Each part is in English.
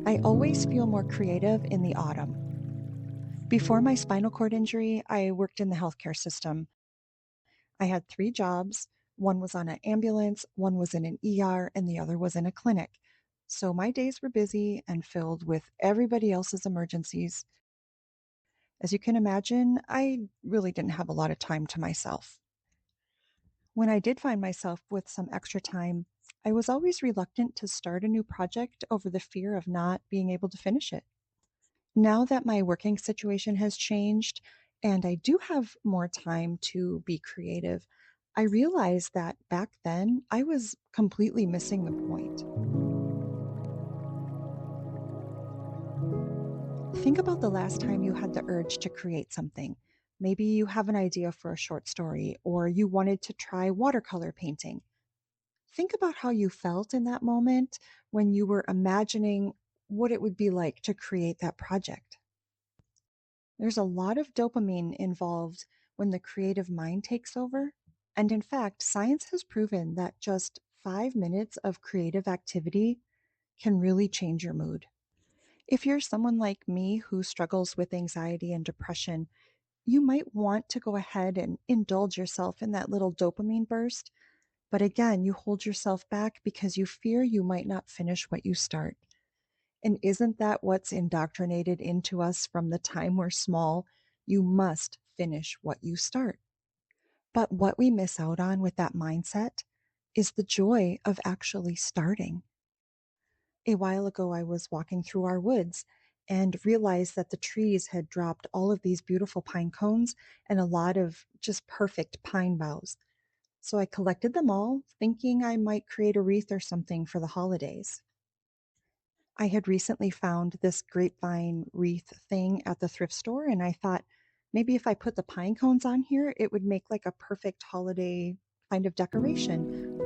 I always feel more creative in the autumn. Before my spinal cord injury, I worked in the healthcare system. I had 3 jobs. One was on an ambulance, one was in an ER, and the other was in a clinic. So my days were busy and filled with everybody else's emergencies. As you can imagine, I really didn't have a lot of time to myself. When I did find myself with some extra time, I was always reluctant to start a new project over the fear of not being able to finish it. Now that my working situation has changed and I do have more time to be creative, I realize that back then I was completely missing the point. Think about the last time you had the urge to create something. Maybe you have an idea for a short story, or you wanted to try watercolor painting. Think about how you felt in that moment when you were imagining what it would be like to create that project. There's a lot of dopamine involved when the creative mind takes over. And in fact, science has proven that just 5 minutes of creative activity can really change your mood. If you're someone like me who struggles with anxiety and depression, you might want to go ahead and indulge yourself in that little dopamine burst. But again, you hold yourself back because you fear you might not finish what you start. And isn't that what's indoctrinated into us from the time we're small? You must finish what you start. But what we miss out on with that mindset is the joy of actually starting. A while ago, I was walking through our woods and realized that the trees had dropped all of these beautiful pine cones and a lot of just perfect pine boughs. So I collected them all, thinking I might create a wreath or something for the holidays. I had recently found this grapevine wreath thing at the thrift store, and I thought maybe if I put the pine cones on here, it would make like a perfect holiday kind of decoration.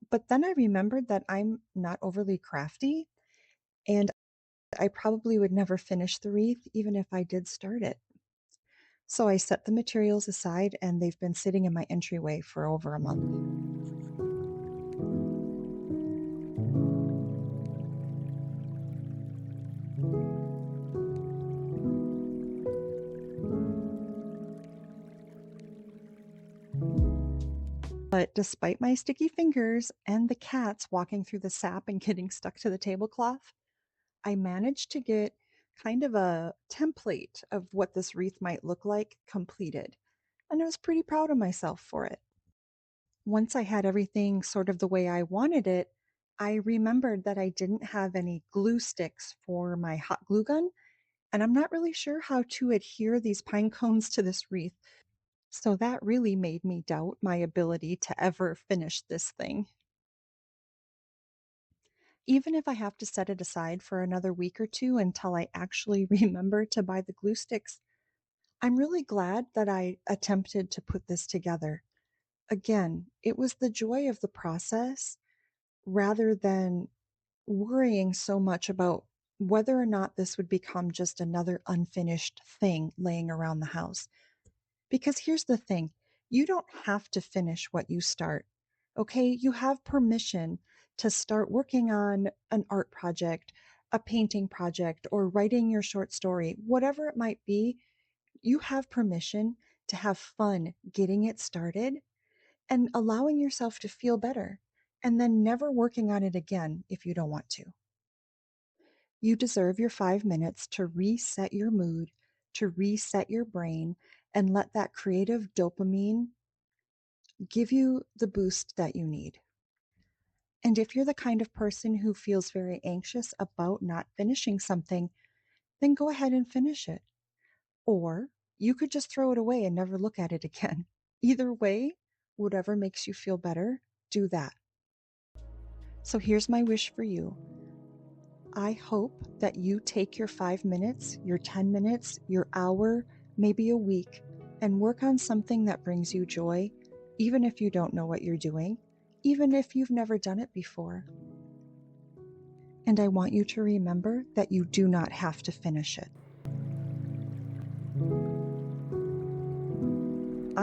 But then I remembered that I'm not overly crafty, and I probably would never finish the wreath even if I did start it. So I set the materials aside, and they've been sitting in my entryway for over a month. But despite my sticky fingers and the cats walking through the sap and getting stuck to the tablecloth, I managed to get kind of a template of what this wreath might look like completed. And I was pretty proud of myself for it. Once I had everything sort of the way I wanted it, I remembered that I didn't have any glue sticks for my hot glue gun, and I'm not really sure how to adhere these pine cones to this wreath. So that really made me doubt my ability to ever finish this thing. Even if I have to set it aside for another week or two until I actually remember to buy the glue sticks, I'm really glad that I attempted to put this together. Again, it was the joy of the process rather than worrying so much about whether or not this would become just another unfinished thing laying around the house. Because here's the thing, you don't have to finish what you start. Okay, you have permission to start working on an art project, a painting project, or writing your short story, whatever it might be. You have permission to have fun getting it started and allowing yourself to feel better, and then never working on it again if you don't want to. You deserve your 5 minutes to reset your mood, to reset your brain, and let that creative dopamine give you the boost that you need. And if you're the kind of person who feels very anxious about not finishing something, then go ahead and finish it. Or you could just throw it away and never look at it again. Either way, whatever makes you feel better, do that. So here's my wish for you. I hope that you take your 5 minutes, your 10 minutes, your hour, maybe a week, and work on something that brings you joy, even if you don't know what you're doing, even if you've never done it before. And I want you to remember that you do not have to finish it.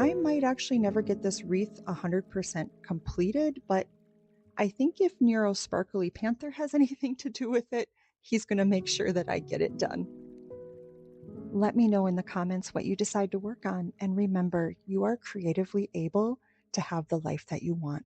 I might actually never get this wreath 100% completed, but I think if Nero Sparkly Panther has anything to do with it, he's going to make sure that I get it done. Let me know in the comments what you decide to work on, and remember, you are creatively able to have the life that you want.